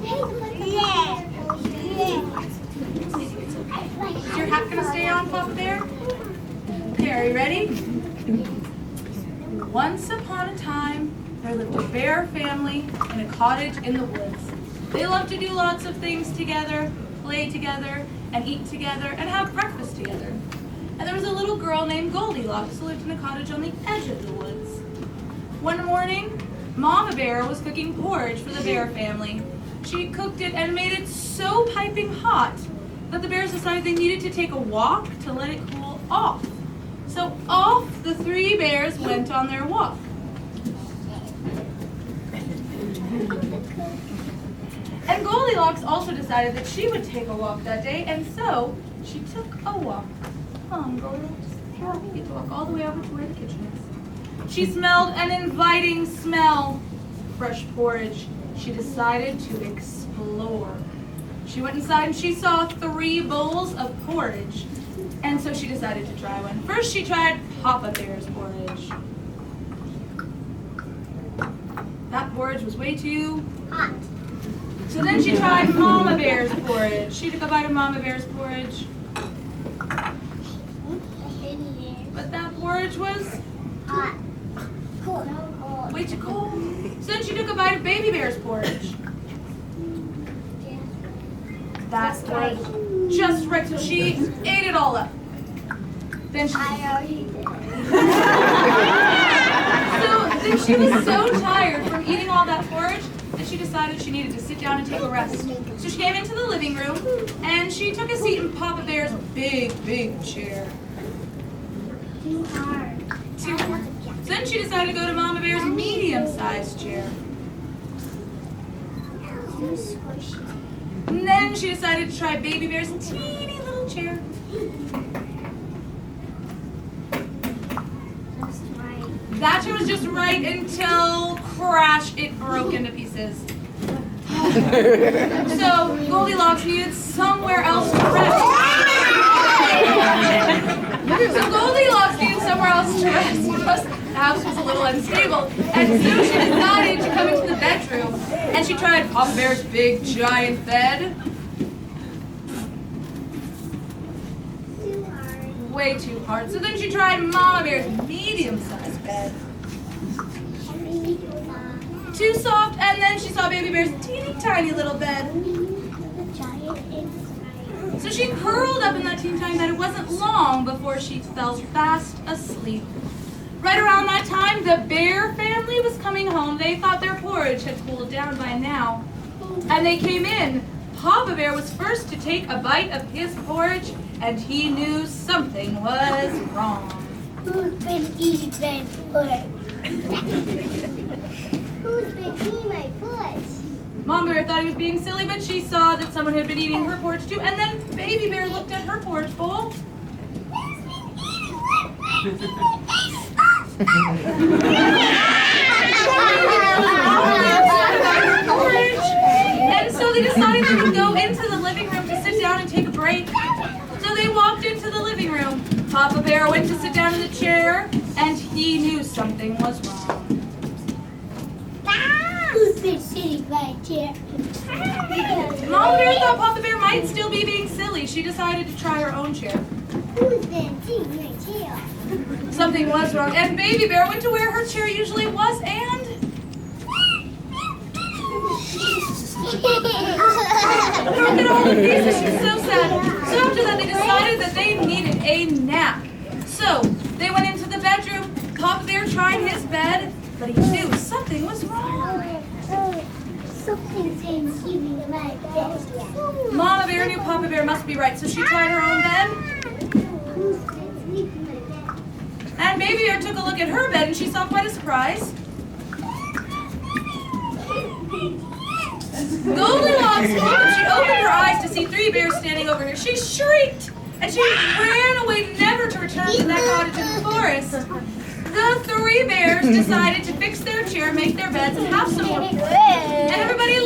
Is your hat gonna stay on, Papa Bear? Okay, are you ready? Once upon a time, there lived a bear family in a cottage in the woods. They loved to do lots of things together, play together, and eat together, and have breakfast together. And there was a little girl named Goldilocks who lived in a cottage on the edge of the woods. One morning, Mama Bear was cooking porridge for the bear family. She cooked it and made it so piping hot that the bears decided they needed to take a walk to let it cool off. So off the three bears went on their walk. And Goldilocks also decided that she would take a walk that day, and so she took a walk. Come on, Goldilocks. You get to walk all the way over to where the kitchen is. She smelled an inviting smell. Fresh porridge. She decided to explore. She went inside and she saw 3 bowls of porridge. And so she decided to try one. First she tried Papa Bear's porridge. That porridge was way too hot. So then she tried Mama Bear's porridge. She took a bite of Mama Bear's porridge. But that porridge was hot. Way too cold. So then she took a bite of Baby Bear's porridge. That was just right, so she ate it all up. Then she she was so tired from eating all that porridge that she decided she needed to sit down and take a rest. So she came into the living room and she took a seat in Papa Bear's big, big chair. Too hard. So then she decided to go to Mama Bear's medium-sized chair. Too squishy. And then she decided to try Baby Bear's teeny little chair. Just right. That chair was just right until, crash, it broke into pieces. So Goldilocks needed somewhere else to rest. So Goldilocks needed somewhere else to rest because the house was a little unstable. And so she decided to come into the bedroom. And she tried Papa Bear's big, giant bed. Too hard. Way too hard. So then she tried Mama Bear's medium-sized bed. Too soft. And then she saw Baby Bear's teeny tiny little bed. So she curled up in that teeny tiny bed. It wasn't long before she fell fast asleep. Right around that time, the bear family was coming home. They thought their porridge had cooled down by now. And they came in. Papa Bear was first to take a bite of his porridge, and he knew something was wrong. Who's been eating my foot? Who's been eating my foot? Mama Bear thought he was being silly, but she saw that someone had been eating her porridge too. And then Baby Bear looked at her porridge bowl. And so they decided they would go into the living room to sit down and take a break. So they walked into the living room. Papa Bear went to sit down in the chair, and he knew something was wrong. Who's been sitting by a chair? Mama Bear thought Papa Bear might still be being silly. She decided to try her own chair. Who's been sitting by a chair? Something was wrong, and Baby Bear went to where her chair usually was, and broke it all in pieces. She's so sad. So after that, they decided that they needed a nap. So they went into the bedroom. Papa Bear tried his bed, but he knew something was wrong. Something's been sleeping in my bed. Mama Bear knew Papa Bear must be right, so she tried her own bed. Who's been sleeping in my bed? And Baby Bear took a look at her bed, and she saw quite a surprise. Goldilocks woke up. She opened her eyes to see 3 bears standing over her. She shrieked, and she ran away, never to return to that cottage in the forest. The 3 bears decided to fix their chair, make their beds, and have some more. And everybody